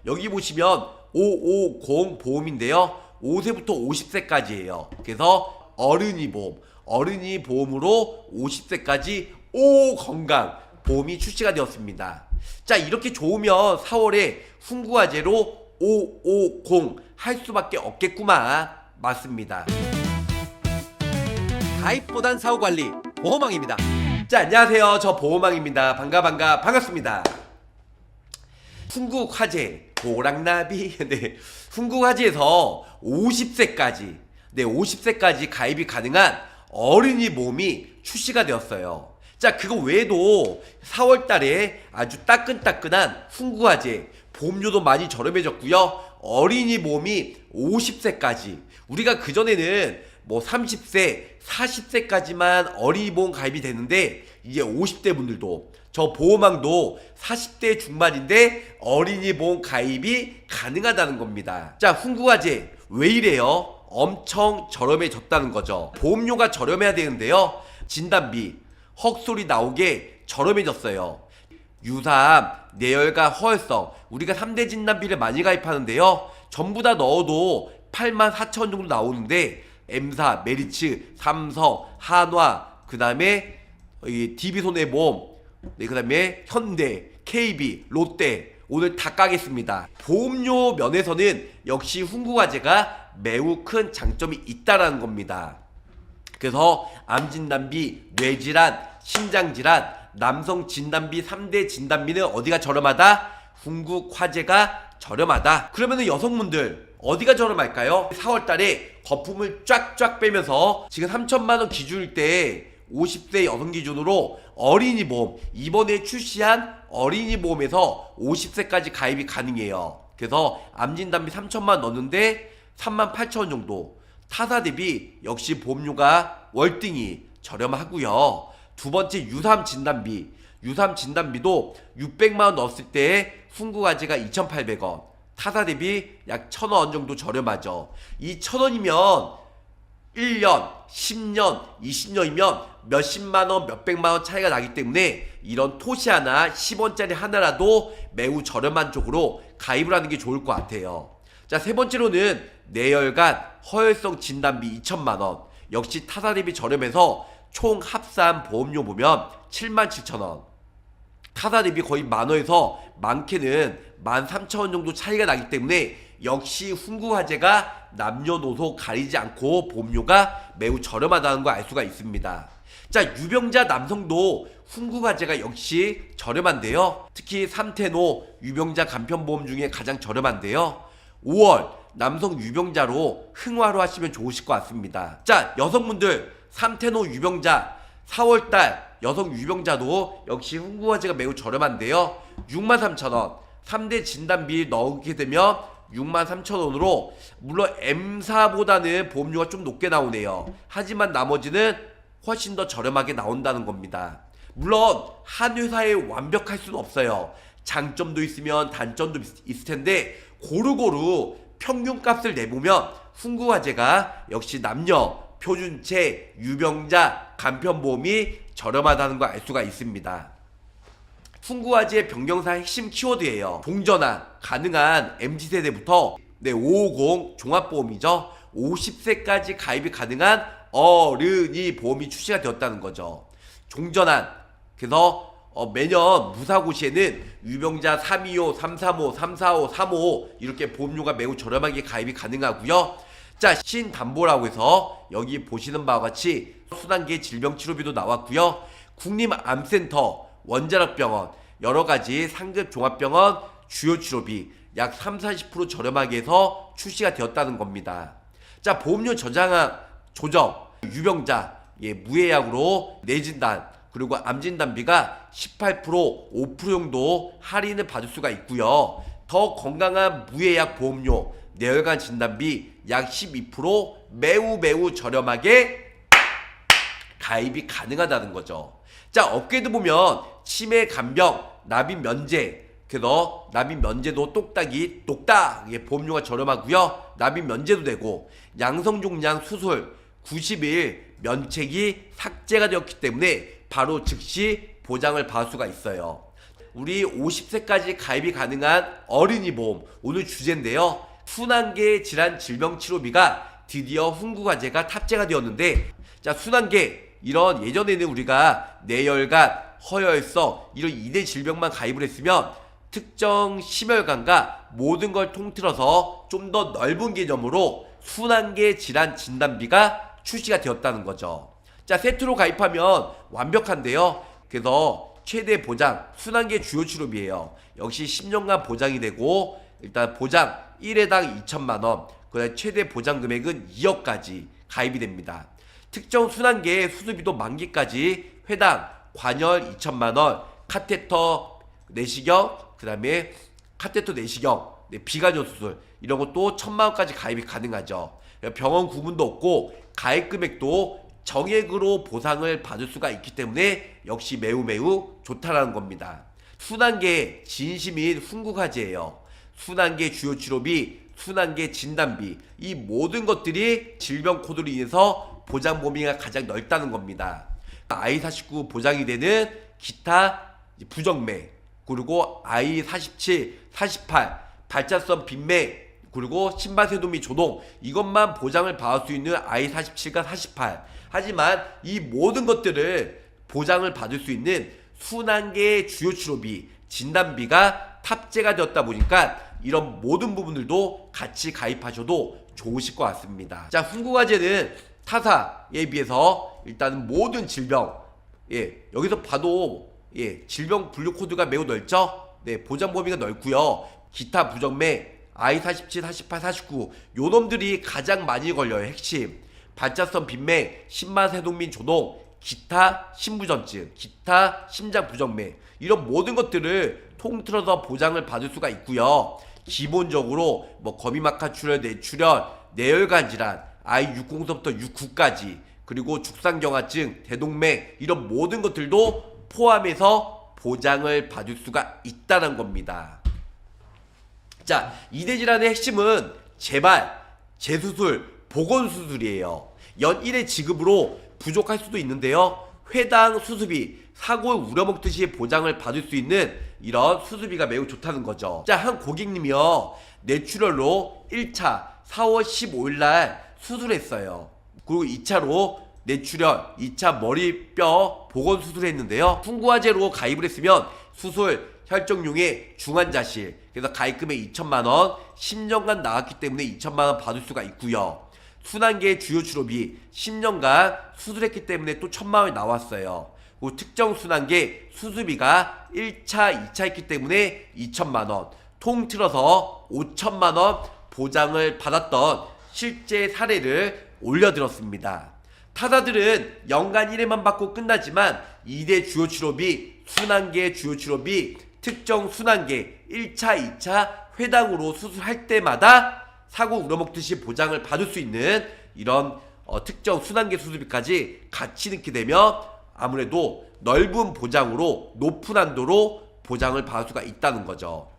여기 보시면 550 보험인데요. 5세부터 50세까지예요. 그래서 어른이 보험, 어른이 보험으로 50세까지 건강 보험이 출시가 되었습니다. 자, 이렇게 좋으면 4월에 훈구화재로 550 할 수밖에 없겠구만. 맞습니다. 가입보단 사후관리 보험왕입니다. 자, 안녕하세요. 저 보험왕입니다. 반갑습니다. 훈구화재 보랑나비 네, 훈구화재에서 50세까지 50세까지 가입이 가능한 어린이 보험이 출시가 되었어요. 자, 그거 외에도 4월달에 아주 따끈따끈한 훈구화재 보험료도 많이 저렴해졌고요. 어린이 보험이 50세까지, 우리가 그전에는 뭐 30세, 40세까지만 어린이 보험 가입이 되는데 이제 50대 분들도, 저 보험왕도 40대 중반인데 어린이 보험 가입이 가능하다는 겁니다. 자, 훈구화재 왜 이래요? 엄청 저렴해졌다는 거죠. 보험료가 저렴해야 되는데요. 진단비 헉소리 나오게 저렴해졌어요. 유사암, 뇌혈관, 허혈성, 우리가 3대 진단비를 많이 가입하는데요. 전부 다 넣어도 84,000원 정도 나오는데 M사, 메리츠, 삼성, 한화, 그 다음에 DB손해보험, 그 다음에 현대, KB, 롯데 오늘 다 까겠습니다. 보험료 면에서는 역시 훈구화재가 매우 큰 장점이 있다라는 겁니다. 그래서 암진단비, 뇌질환, 심장질환, 남성 진단비 3대 진단비는 어디가 저렴하다? 훈구화재가 저렴하다. 그러면은 여성분들 어디가 저렴할까요? 4월달에 거품을 쫙쫙 빼면서 지금 3천만원 기준일 때 50세 여성 기준으로 어린이 보험, 이번에 출시한 어린이 보험에서 50세까지 가입이 가능해요. 그래서 암진단비 3천만 넣는데 38,000원 정도, 타사 대비 역시 보험료가 월등히 저렴하고요. 두 번째 유삼 진단비, 유삼 진단비도 600만원 넣었을 때 훈구화재가 2,800원, 타사 대비 약 1,000원 정도 저렴하죠. 이 1,000원이면 1년, 10년, 20년이면 몇십만원, 몇백만원 차이가 나기 때문에 이런 토시 하나, 10원짜리 하나라도 매우 저렴한 쪽으로 가입을 하는 게 좋을 것 같아요. 자, 세 번째로는 뇌혈관, 허혈성 진단비 2천만원, 역시 타사 대비 저렴해서 총 합산 보험료 보면 77,000원, 타사 대비 거의 만원에서 많게는 13,000원 정도 차이가 나기 때문에 역시 훈구화재가 남녀노소 가리지 않고 보험료가 매우 저렴하다는 걸 알 수가 있습니다. 자, 유병자 남성도 훈구화재가 역시 저렴한데요. 특히 삼테노 유병자 간편보험 중에 가장 저렴한데요. 5월 남성 유병자로 흥화로 하시면 좋으실 것 같습니다. 자, 여성분들 삼테노 유병자 4월달 여성 유병자도 역시 훈구화재가 매우 저렴한데요. 63,000원, 3대 진단비 넣게 되면 63,000원으로, 물론 M사보다는 보험료가 좀 높게 나오네요. 하지만 나머지는 훨씬 더 저렴하게 나온다는 겁니다. 물론 한 회사에 완벽할 수는 없어요. 장점도 있으면 단점도 있을 텐데 고루고루 평균값을 내보면 훈구화재가 역시 남녀, 표준체, 유병자, 간편보험이 저렴하다는 걸 알 수가 있습니다. 훈구화재의 변경사의 핵심 키워드예요. 동전화 가능한 MZ세대부터 550 종합보험이죠. 50세까지 가입이 가능한 어른이 보험이 출시가 되었다는 거죠. 종전환, 그래서 매년 무사고시에는 유병자 325, 335, 345, 35 이렇게 보험료가 매우 저렴하게 가입이 가능하고요. 자, 신담보라고 해서 여기 보시는 바와 같이 순환계 질병치료비도 나왔고요. 국립암센터, 원자력병원, 여러가지 상급 종합병원 주요 치료비 약 30-40% 저렴하게 해서 출시가 되었다는 겁니다. 자, 보험료 조정, 유병자 무예약으로 뇌진단 그리고 암진단비가 18%, 5% 정도 할인을 받을 수가 있고요. 더 건강한 무예약 보험료 뇌혈관 진단비 약 12% 매우 저렴하게 가입이 가능하다는 거죠. 자, 업계도 보면 치매, 간병, 납입 면제, 그래서 납입 면제도 똑딱 보험료가 저렴하고요. 납입 면제도 되고, 양성종양 수술 90일 면책이 삭제가 되었기 때문에 바로 즉시 보장을 받을 수가 있어요. 우리 50세까지 가입이 가능한 어린이 보험 오늘 주제인데요. 순환계 질환 질병 치료비가 드디어 훈구과제가 탑재가 되었는데, 자, 순환계 이런 예전에는 우리가 뇌혈관, 허혈성 이런 2대 질병만 가입을 했으면 특정 심혈관과 모든 걸 통틀어서 좀 더 넓은 개념으로 순환계 질환 진단비가 출시가 되었다는 거죠. 자, 세트로 가입하면 완벽한데요. 그래서 최대 보장 순환계 주요 치료비예요. 역시 10년간 보장이 되고, 일단 보장 1회당 2천만 원, 그다음 최대 보장 금액은 2억까지 가입이 됩니다. 특정 순환계 수술비도 만기까지 회당 관열 2천만 원, 카테터 내시경, 그다음에 카테터 내시경, 비관절 수술 이런 것도 1천만 원까지 가입이 가능하죠. 병원 구분도 없고 가입 금액도 정액으로 보상을 받을 수가 있기 때문에 역시 매우 좋다라는 겁니다. 순환계 진심인 훈구과제예요. 순환계 주요 치료비, 순환계 진단비, 이 모든 것들이 질병 코드로 인해서 보장 범위가 가장 넓다는 겁니다. I49 보장이 되는 기타 부정맥, 그리고 I47, 48 발자성 빈맥, 그리고 심발세도 및 조동, 이것만 보장을 받을 수 있는 I47과 48. 하지만 이 모든 것들을 보장을 받을 수 있는 순환계 주요 치료비, 진단비가 탑재가 되었다 보니까 이런 모든 부분들도 같이 가입하셔도 좋으실 것 같습니다. 자, 훈구과제는 타사에 비해서 일단은 모든 질병, 여기서 봐도 질병 분류 코드가 매우 넓죠. 보장 범위가 넓고요. 기타 부정맥, I47, 48, 49 요놈들이 가장 많이 걸려요. 핵심 발자성 빈맥, 심마세동 및 조동, 기타 심부전증, 기타 심장 부정맥, 이런 모든 것들을 통틀어서 보장을 받을 수가 있고요. 기본적으로 뭐 거미막하 출혈, 뇌출혈, 뇌혈관 질환, I60서부터 69까지, 그리고 죽상경화증, 대동맥, 이런 모든 것들도 포함해서 보장을 받을 수가 있다는 겁니다. 자, 2대 질환의 핵심은 재발, 재수술, 보건수술이에요. 연 1회 지급으로 부족할 수도 있는데요. 회당 수술비, 사고를 우려먹듯이 보장을 받을 수 있는 이런 수술비가 매우 좋다는 거죠. 자, 한 고객님이요, 뇌출혈로 1차 4월 15일날 수술했어요. 그리고 2차로 뇌출혈, 2차 머리뼈 보건수술을 했는데요. 훈구과제로 가입을 했으면 수술, 혈정용의 중환자실, 그래서 가입금액 2천만 원, 10년간 나왔기 때문에 2천만 원 받을 수가 있고요. 순환계 주요 치료비 10년간 수술했기 때문에 또 1천만 원이 나왔어요. 그리고 특정 순환계 수술비가 1차, 2차 했기 때문에 2천만 원, 통틀어서 5천만 원 보장을 받았던 실제 사례를 올려드렸습니다. 타사들은 연간 1회만 받고 끝나지만 2대 주요 치료비, 순환계 주요 치료비, 특정 순환계 1차, 2차 회당으로 수술할 때마다 사고 우려먹듯이 보장을 받을 수 있는 이런 특정 순환계 수술비까지 같이 넣게 되면 아무래도 넓은 보장으로 높은 한도로 보장을 받을 수가 있다는 거죠.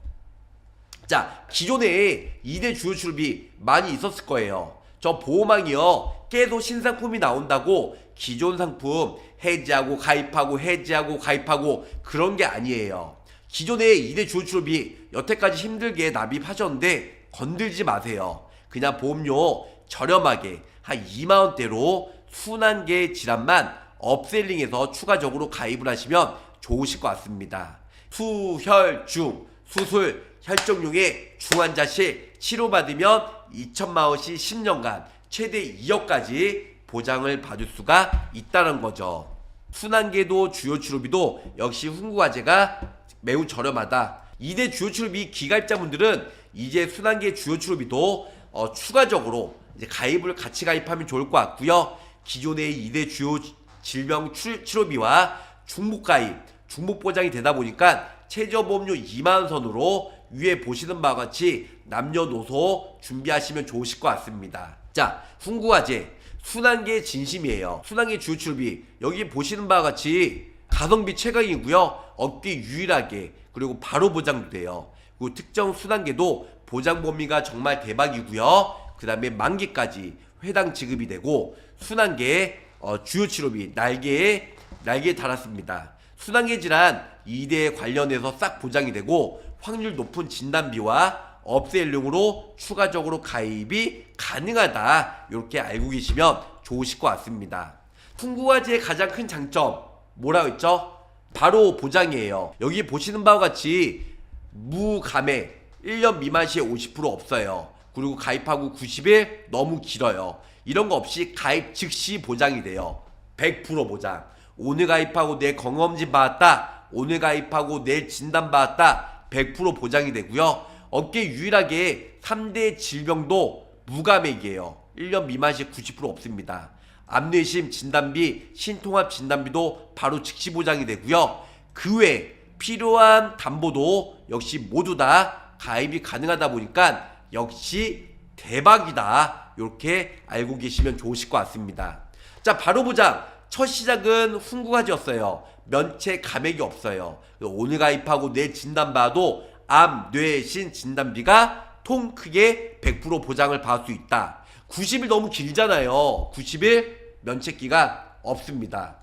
자, 기존에 2대 주요 치료비 많이 있었을 거예요. 저 보호망이요, 계속 신상품이 나온다고 기존 상품 해지하고 가입하고 해지하고 가입하고 그런 게 아니에요. 기존에 2대 주요 치료비 여태까지 힘들게 납입하셨는데 건들지 마세요. 그냥 보험료 저렴하게 한 2만원대로 순환계 질환만 업셀링해서 추가적으로 가입을 하시면 좋으실 것 같습니다. 수혈중, 수술, 혈정용의 중환자실 치료받으면 2천만 원씩 10년간 최대 2억까지 보장을 받을 수가 있다는 거죠. 순환계도 주요 치료비도 역시 훈구과제가 매우 저렴하다. 2대 주요 치료비 기가입자분들은 이제 순환계 주요 치료비도 추가적으로 이제 가입을 같이 가입하면 좋을 것 같고요. 기존의 2대 주요 질병 치료비와 중복 가입, 중복 보장이 되다 보니까 최저보험료 2만원 선으로 위에 보시는 바와 같이 남녀노소 준비하시면 좋으실 것 같습니다. 자, 훈구과제 순환계 진심이에요. 순환계 주요 치료비 여기 보시는 바와 같이 가성비 최강이고요. 업계 유일하게, 그리고 바로 보장돼요. 그리고 특정 순환계도 보장 범위가 정말 대박이고요. 그 다음에 만기까지 회당 지급이 되고, 순환계 주요 치료비 날개에 달았습니다. 순환계 질환 2대에 관련해서 싹 보장이 되고 확률 높은 진단비와 업셀용으로 추가적으로 가입이 가능하다. 이렇게 알고 계시면 좋으실 것 같습니다. 풍부화재의 가장 큰 장점 뭐라고 했죠? 바로 보장이에요. 여기 보시는 바와 같이 무감액 1년 미만 시에 50% 없어요. 그리고 가입하고 90일 너무 길어요. 이런 거 없이 가입 즉시 보장이 돼요. 100% 보장. 오늘 가입하고 내 건강검진 받았다. 오늘 가입하고 내 진단 받았다. 100% 보장이 되고요. 업계 유일하게 3대 질병도 무감액이에요. 1년 미만 시에 90% 없습니다. 암내심 진단비, 신통합 진단비도 바로 즉시 보장이 되고요. 그 외에 필요한 담보도 역시 모두 다 가입이 가능하다 보니까 역시 대박이다. 이렇게 알고 계시면 좋으실 것 같습니다. 자, 바로 보장. 첫 시작은 훈구가지였어요. 면책 감액이 없어요. 오늘 가입하고 내 진단 봐도 암, 뇌, 신 진단비가 통 크게 100% 보장을 받을 수 있다. 90일 너무 길잖아요. 90일 면책 기간 없습니다.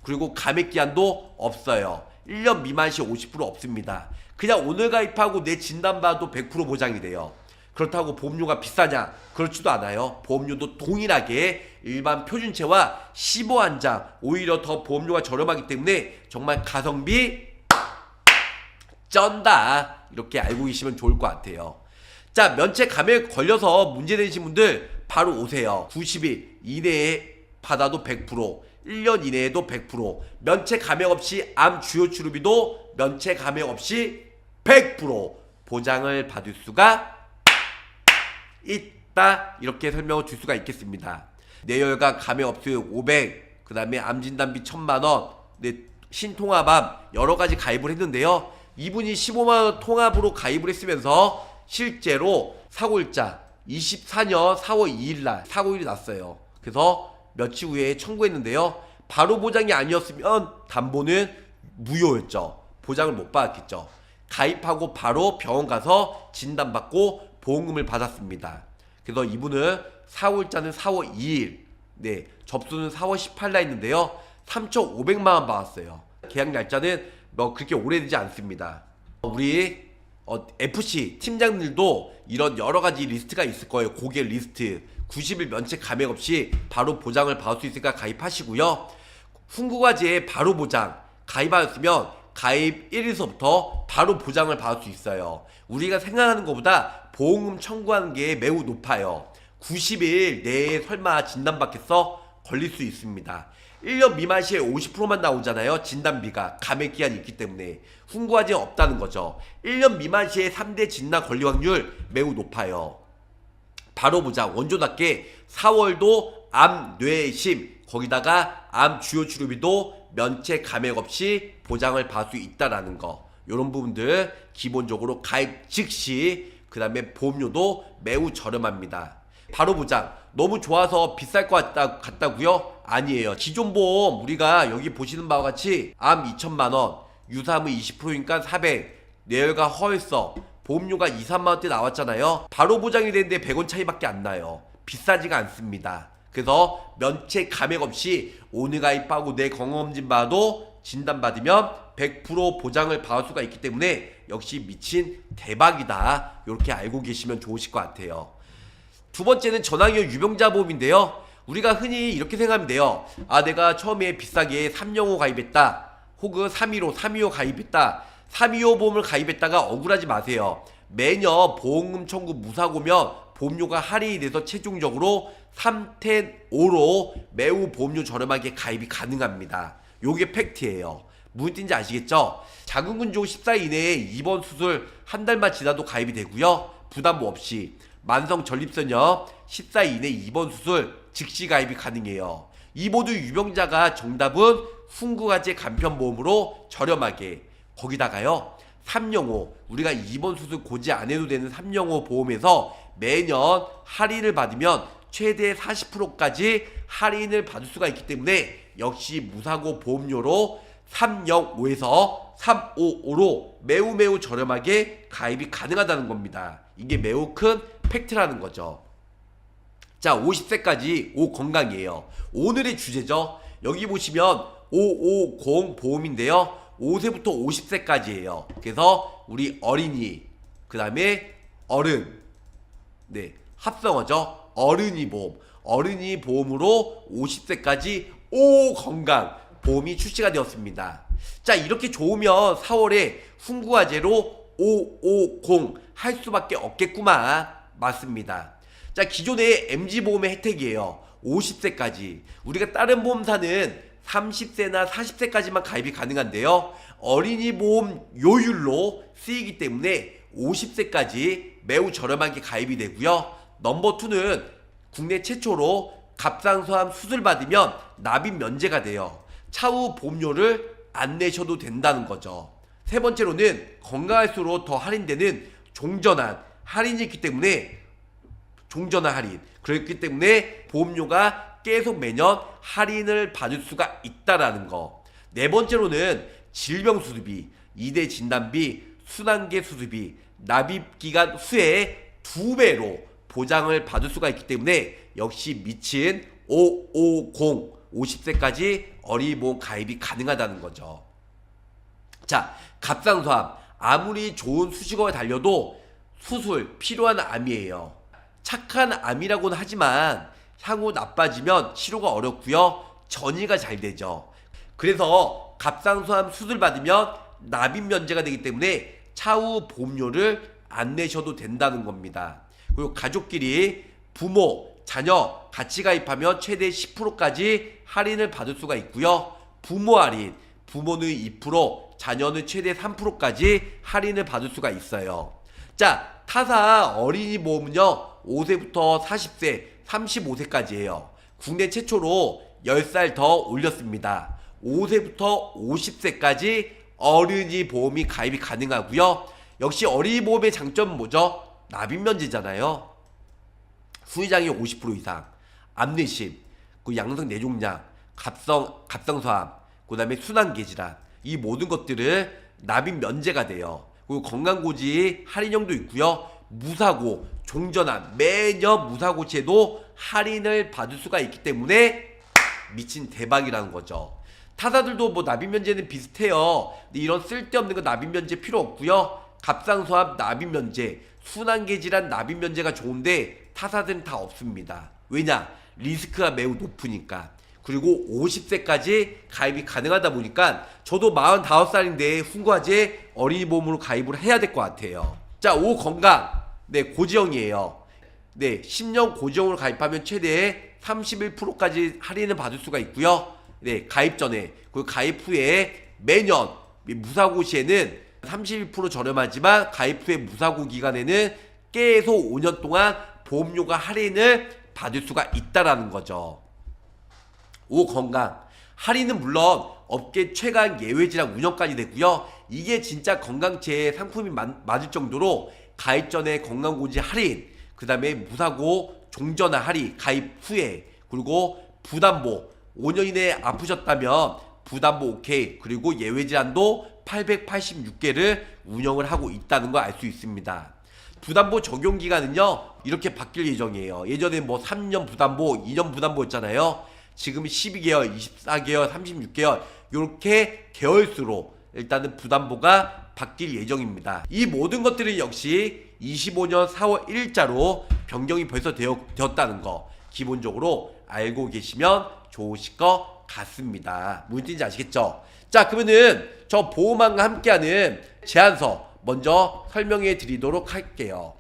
그리고 감액 기한도 없어요. 1년 미만 시 50% 없습니다. 그냥 오늘 가입하고 내 진단 봐도 100% 보장이 돼요. 그렇다고 보험료가 비싸냐? 그렇지도 않아요. 보험료도 동일하게 일반 표준체와 15한장 오히려 더 보험료가 저렴하기 때문에 정말 가성비 쩐다. 이렇게 알고 계시면 좋을 것 같아요. 자, 면책 감액 걸려서 문제되신 분들 바로 오세요. 90일 이내에 받아도 100%, 1년 이내에도 100%, 면책 감액 없이 암 주요 치료비도 면책 감액 없이 100% 보장을 받을 수가 있다. 이렇게 설명을 줄 수가 있겠습니다. 뇌혈관 감액 없음 500, 그 다음에 암진단비 1000만원, 신통합암 여러가지 가입을 했는데요. 이분이 15만원 통합으로 가입을 했으면서 실제로 사고일자 24년 4월 2일날 사고일이 났어요. 그래서 며칠 후에 청구했는데요. 바로 보장이 아니었으면 담보는 무효였죠. 보장을 못 받았겠죠. 가입하고 바로 병원 가서 진단받고 보험금을 받았습니다. 그래서 이분은 사고일자는 4월 2일, 접수는 4월 18일 날 했는데요. 3,500만원 받았어요. 계약 날짜는 뭐 그렇게 오래되지 않습니다. 우리 FC 팀장들도 이런 여러가지 리스트가 있을 거예요. 고객 리스트 90일 면책 감액 없이 바로 보장을 받을 수 있으니까 가입하시고요. 훈구과제에 바로 보장 가입하였으면 가입 1일서부터 바로 보장을 받을 수 있어요. 우리가 생각하는 것보다 보험금 청구하는 게 매우 높아요. 90일 내에 설마 진단받겠어? 걸릴 수 있습니다. 1년 미만 시에 50%만 나오잖아요. 진단비가 감액 기한이 있기 때문에 훈구하지 없다는 거죠. 1년 미만 시에 3대 진단 권리 확률 매우 높아요. 바로 보장 원조답게 4월도 암, 뇌, 심 거기다가 암 주요 치료비도 면책 감액 없이 보장을 받을 수 있다라는 거. 이런 부분들 기본적으로 가입 즉시 그 다음에 보험료도 매우 저렴합니다. 바로 보장 너무 좋아서 비쌀 것 같다고요? 아니에요. 기존 보험 우리가 여기 보시는 바와 같이 암 2천만원, 유사암의 20%니까 400, 뇌혈관 허혈성 보험료가 2, 3만원대 나왔잖아요. 바로 보장이 되는데 100원 차이밖에 안 나요. 비싸지가 않습니다. 그래서 면책 감액 없이 오늘 가입하고 내 건강검진 봐도 진단받으면 100% 보장을 받을 수가 있기 때문에 역시 미친 대박이다. 이렇게 알고 계시면 좋으실 것 같아요. 두 번째는 전화기업 유병자 보험인데요. 우리가 흔히 이렇게 생각하면 돼요. 아, 내가 처음에 비싸게 305 가입했다. 혹은 315 가입했다. 325 보험을 가입했다가 억울하지 마세요. 매년 보험금 청구 무사고면 보험료가 할인이 돼서 최종적으로 310-5로 매우 보험료 저렴하게 가입이 가능합니다. 요게 팩트예요. 무슨 뜻인지 아시겠죠? 작은 근종 14 이내에 입원 수술 한 달만 지나도 가입이 되고요. 부담 없이 만성 전립선염 14 이내 입원 수술 즉시 가입이 가능해요. 이 모두 유병자가 정답은 훈구과제 간편보험으로 저렴하게 거기다가요 305 우리가 입원 수술 고지 안 해도 되는 305 보험에서 매년 할인을 받으면 최대 40%까지 할인을 받을 수가 있기 때문에 역시 무사고 보험료로 305에서 355로 매우 저렴하게 가입이 가능하다는 겁니다. 이게 매우 큰 팩트라는 거죠. 자, 50세까지 오 건강이에요. 오늘의 주제죠. 여기 보시면 550 보험인데요. 5세부터 50세까지예요. 그래서 우리 어린이, 그 다음에 어른, 네, 합성어죠. 어른이 보험. 어른이 보험으로 50세까지 오 건강 보험이 출시가 되었습니다. 자, 이렇게 좋으면 4월에 훈구화재로 550 할 수밖에 없겠구만. 맞습니다. 자, 기존의 MG보험의 혜택이에요. 50세까지. 우리가 다른 보험사는 30세나 40세까지만 가입이 가능한데요. 어린이 보험 요율로 쓰이기 때문에 50세까지 매우 저렴하게 가입이 되고요. 넘버 2는 국내 최초로 갑상선암 수술 받으면 납입 면제가 돼요. 차후 보험료를 안 내셔도 된다는 거죠. 세 번째로는 건강할수록 더 할인되는 종전환 할인이 있기 때문에 종전환 할인, 그렇기 때문에 보험료가 계속 매년 할인을 받을 수가 있다라는 거. 네 번째로는 질병 수술비, 2대 진단비, 순환계 수술비, 납입기간 후에 2배로 보장을 받을 수가 있기 때문에 역시 미친 550, 50세까지 어린이보험 가입이 가능하다는 거죠. 자, 갑상선암 아무리 좋은 수식어에 달려도 수술 필요한 암이에요. 착한 암이라고는 하지만 향후 나빠지면 치료가 어렵고요. 전이가 잘 되죠. 그래서 갑상선암 수술 받으면 납입 면제가 되기 때문에 차후 보험료를 안 내셔도 된다는 겁니다. 그리고 가족끼리 부모, 자녀 같이 가입하면 최대 10%까지 할인을 받을 수가 있고요. 부모 할인, 부모는 2%, 자녀는 최대 3%까지 할인을 받을 수가 있어요. 자, 타사 어린이 보험은요 5세부터 40세, 35세까지예요. 국내 최초로 10살 더 올렸습니다. 5세부터 50세까지 어린이 보험이 가입이 가능하고요. 역시 어린이 보험의 장점은 뭐죠? 납입 면제잖아요. 수의장이 50% 이상, 암내심, 그 양성 뇌종양, 갑상선암, 그 다음에 순환계 질환, 이 모든 것들을 납입 면제가 돼요. 그리고 건강고지 할인형도 있고요. 무사고, 종전환, 매년 무사고치에도 할인을 받을 수가 있기 때문에 미친 대박이라는 거죠. 타사들도 뭐 납입 면제는 비슷해요. 근데 이런 쓸데없는 거 납입 면제 필요 없고요. 갑상선암 납입 면제, 순환계 질환 납입 면제가 좋은데 타사들은 다 없습니다. 왜냐? 리스크가 매우 높으니까. 그리고 50세까지 가입이 가능하다 보니까 저도 45살인데 훈구화재 어린이보험으로 가입을 해야 될 것 같아요. 자, 5 건강. 네, 고지형이에요. 네, 10년 고지형으로 가입하면 최대 31%까지 할인을 받을 수가 있고요. 네, 가입 전에 그리고 가입 후에 매년 무사고 시에는 31% 저렴하지만 가입 후에 무사고 기간에는 계속 5년 동안 보험료가 할인을 받을 수가 있다라는 거죠. 5 건강. 할인은 물론 업계 최강 예외지랑 운영까지 되고요. 이게 진짜 건강체 상품이 맞을 정도로 가입 전에 건강고지 할인, 그 다음에 무사고 종전화 할인, 가입 후에, 그리고 부담보 5년 이내에 아프셨다면 부담보 오케이, 그리고 예외질환도 886개를 운영을 하고 있다는 걸 알 수 있습니다. 부담보 적용 기간은요 이렇게 바뀔 예정이에요. 예전에 뭐 3년 부담보, 2년 부담보였잖아요. 지금 12개월, 24개월, 36개월 이렇게 개월수로 일단은 부담보가 바뀔 예정입니다. 이 모든 것들은 역시 25년 4월 1일자로 변경이 벌써 되었다는 거 기본적으로 알고 계시면 좋으실 것 같습니다. 무슨 뜻인지 아시겠죠? 자, 그러면은 저 보험왕과 함께하는 제안서 먼저 설명해 드리도록 할게요.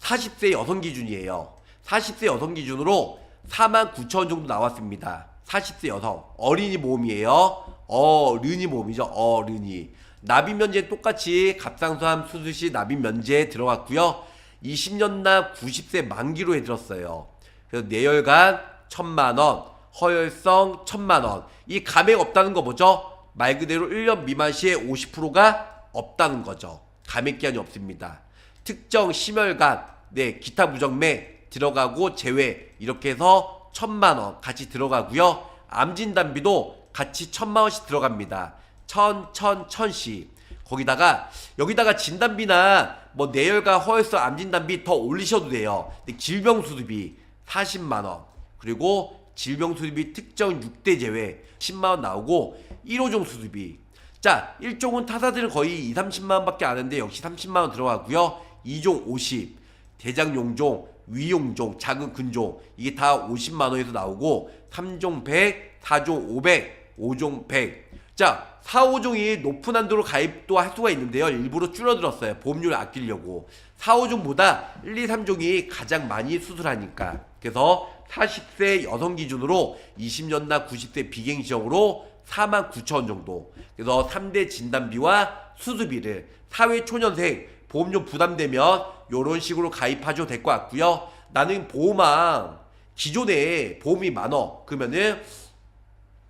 40세 여성 기준이에요. 40세 여성 기준으로 49,000원 정도 나왔습니다. 40세 여성 어린이 보험이에요. 어른이 보험이죠. 어른이 납입 면제 똑같이 갑상선암 수술 시 납입 면제 들어갔고요. 20년 납 90세 만기로 해들었어요. 그래서 뇌혈관 1,000만원, 허혈성 1,000만원. 이 감액 없다는 거 뭐죠? 말 그대로 1년 미만 시에 50%가 없다는 거죠. 감액 기한이 없습니다. 특정 심혈관, 네, 기타 무정맥 들어가고 제외 이렇게 해서 1,000만원 같이 들어가고요. 암 진단비도 같이 1,000만원씩 들어갑니다. 1,000씩. 거기다가 여기다가 진단비나 뭐 뇌혈관, 허혈성, 암 진단비 더 올리셔도 돼요. 근데 질병 수술비 40만원, 그리고 질병 수술비 특정 6대 제외 10만원 나오고 1호종 수술비. 자, 1종은 타사들은 거의 2, 30만원 밖에 안 하는데 역시 30만원 들어가고요. 2종 50, 대장용종, 위용종, 작은 근종 이게 다 50만원에서 나오고 3종 100, 4종 500, 5종 100. 자, 4, 5종이 높은 한도로 가입도 할 수가 있는데요. 일부러 줄어들었어요. 보험료를 아끼려고. 4, 5종보다 1, 2, 3종이 가장 많이 수술하니까. 그래서 40세 여성 기준으로 20년나 90세 비갱시형으로 49,000원 정도. 그래서 3대 진단비와 수술비를 사회초년생 보험료 부담되면 요런 식으로 가입하셔도 될 것 같고요. 나는 보험왕 기존에 보험이 많어. 그러면은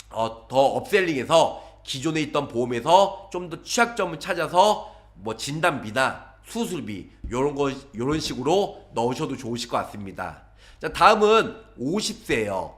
더 업셀링해서 기존에 있던 보험에서 좀 더 취약점을 찾아서 뭐 진단비나 수술비 요런 식으로 넣으셔도 좋으실 것 같습니다. 자, 다음은 50세예요.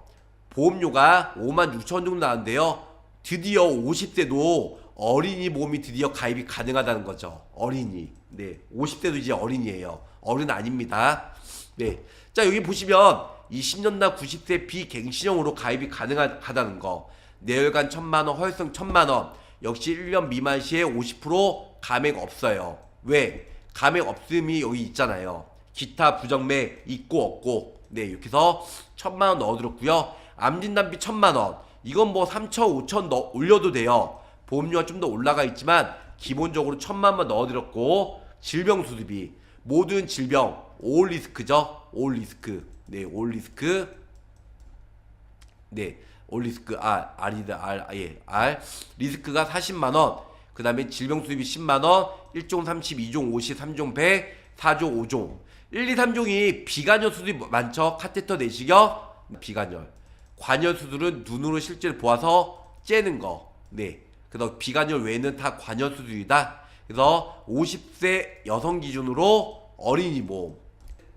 보험료가 56,000원 정도 나는데요. 드디어 50세도 어린이 보험이 드디어 가입이 가능하다는 거죠. 어린이. 네, 50세도 이제 어린이에요. 어른 아닙니다. 네, 자 여기 보시면 20년나 90세 비갱신형으로 가입이 가능하다는 거. 뇌혈관 1,000만원, 허혈성 1,000만원. 역시 1년 미만 시에 50% 감액 없어요. 왜? 감액 없음이 여기 있잖아요. 기타 부정맥 있고 없고. 네, 이렇게 해서 1,000만원 넣어드렸고요. 암진단비 1,000만원. 이건 뭐 3,000, 5,000 올려도 돼요. 보험료가 좀 더 올라가 있지만 기본적으로 1,000만원 넣어드렸고, 질병수술비 모든 질병 올 리스크죠. 올 리스크. 네, 올 리스크. 네, 올 리스크 R 리스크가 40만원. 그 다음에 질병수술비 10만원. 1종 30, 2종 50, 3종 100, 4종 5종. 1, 2, 3종이 비관절 수술이 많죠. 카테터 내시경, 비관절. 관절 수술은 눈으로 실제로 보아서 째는 거. 네. 그래서 비관절 외에는 다 관절 수술이다. 그래서 50세 여성 기준으로 어린이 보험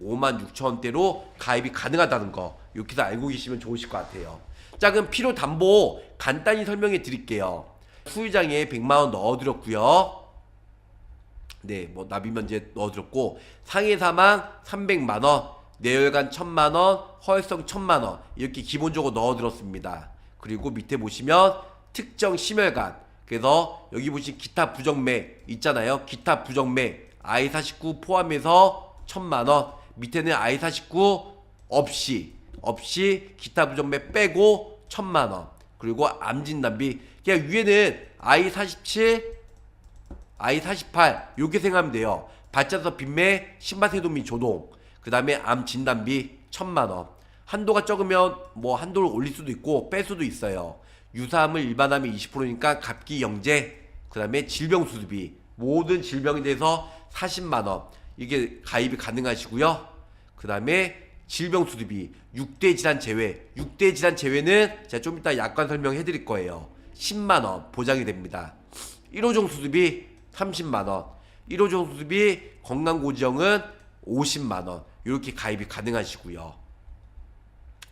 56,000원대로 가입이 가능하다는 거. 이렇게 해서 알고 계시면 좋으실 것 같아요. 자, 그럼 필요 담보 간단히 설명해 드릴게요. 수의장에 100만원 넣어드렸고요. 네, 뭐 납입면제 넣어드렸고, 상해 사망 300만원, 뇌혈관 1,000만원, 허혈성 1,000만원 이렇게 기본적으로 넣어드렸습니다. 그리고 밑에 보시면 특정 심혈관, 그래서 여기 보시면 기타 부정맥 있잖아요. 기타 부정맥 I49 포함해서 1,000만원. 밑에는 I49 없이 기타 부정맥 빼고 1,000만원. 그리고 암진단비 그냥 위에는 I47 I48 이렇게 생각하면 돼요. 발자서 빈맥 심바세도미 조동, 그 다음에 암 진단비 1,000만원. 한도가 적으면 뭐 한도를 올릴 수도 있고 뺄 수도 있어요. 유사암을 일반암이 20%니까 갑기 영재, 그 다음에 질병수술비 모든 질병에 대해서 40만원 이게 가입이 가능하시고요. 그 다음에 질병수술비 6대 질환 제외, 6대 질환 제외는 제가 좀 이따 약관 설명해 드릴 거예요. 10만원 보장이 됩니다. 1호종 수술비 30만원, 1호종 수술비 건강고지형은 50만원 이렇게 가입이 가능하시고요.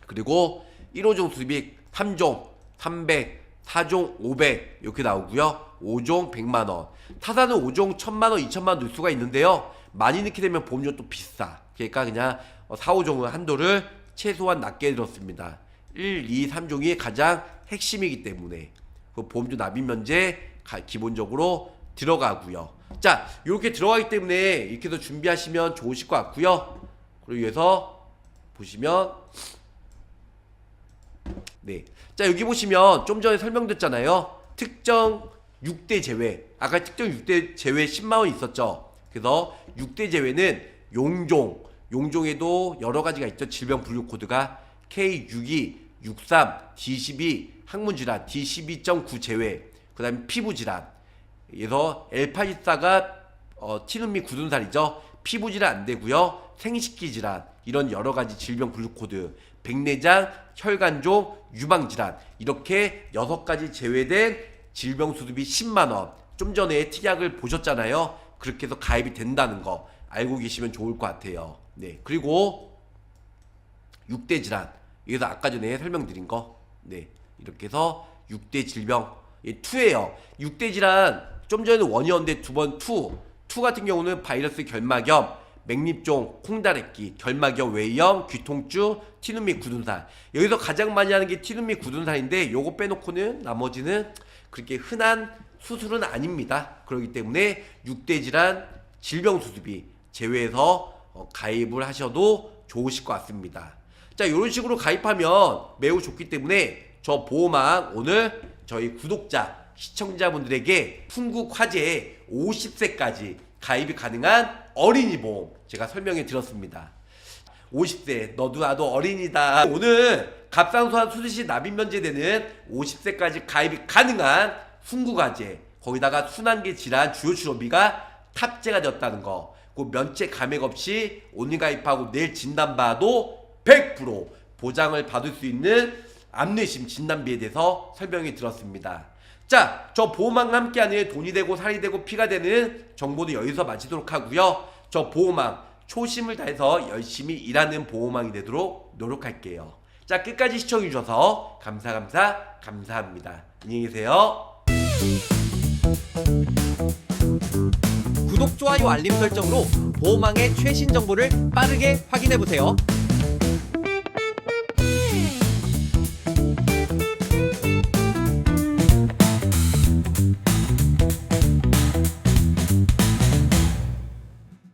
그리고 1호종 수술비 3종 300, 4종 500 이렇게 나오고요. 5종 100만원. 타사는 5종 1,000만원, 2,000만원 넣을 수가 있는데요. 많이 넣게 되면 보험료 또 비싸. 그러니까 그냥 4, 5종은 한도를 최소한 낮게 들었습니다. 1, 2, 3종이 가장 핵심이기 때문에 그 보험료 납입 면제 기본적으로 들어가고요. 자, 이렇게 들어가기 때문에 이렇게 해서 준비하시면 좋으실 것 같고요. 그리고 위에서 보시면 네, 자 여기 보시면 좀 전에 설명드렸잖아요. 특정 6대 제외, 아까 특정 6대 제외 10만원 있었죠. 그래서 6대 제외는 용종에도 여러가지가 있죠. 질병 분류 코드가 K62, 63, D12 항문질환, D12.9 제외, 그 다음에 피부질환. 그래서 L84가 티눈 및 굳은 살이죠. 피부질환 안 되고요. 생식기 질환, 이런 여러가지 질병 분류 코드, 백내장, 혈관종, 유방질환 이렇게 6가지 제외된 질병수술비 10만원. 좀 전에 특약을 보셨잖아요. 그렇게 해서 가입이 된다는 거 알고 계시면 좋을 것 같아요. 네, 그리고 6대 질환, 여기서 아까 전에 설명드린 거, 네, 이렇게 해서 6대 질병 2예요. 6대 질환 좀 전에는 1이었는데 두 번 2 같은 경우는 바이러스 결막염, 맥립종, 콩다래끼, 결막염, 외염, 귀통증, 티눈 및 굳은살. 여기서 가장 많이 하는 게 티눈 및 굳은살인데 요거 빼놓고는 나머지는 그렇게 흔한 수술은 아닙니다. 그렇기 때문에 6대 질환 질병 수술비 제외해서 가입을 하셔도 좋으실 것 같습니다. 자, 이런 식으로 가입하면 매우 좋기 때문에 저 보호망 오늘 저희 구독자 시청자분들에게 풍국화재 50세까지 가입이 가능한 어린이 보험 제가 설명해 드렸습니다. 50세 너도 나도 어린이다. 오늘 갑상선암 수술 시 납입 면제되는 50세까지 가입이 가능한 풍국화재, 거기다가 순환계 질환 주요 치료비가 탑재가 되었다는 거, 그 면책 감액 없이 오늘 가입하고 내일 진단받아도 100% 보장을 받을 수 있는 암내심 진단비에 대해서 설명해 드렸습니다. 자, 저 보호망과 함께하는 돈이 되고 살이 되고 피가 되는 정보는 여기서 마치도록 하고요. 저 보호망 초심을 다해서 열심히 일하는 보호망이 되도록 노력할게요. 자, 끝까지 시청해 주셔서 감사합니다. 안녕히 계세요. 구독, 좋아요, 알림 설정으로 보호망의 최신 정보를 빠르게 확인해 보세요.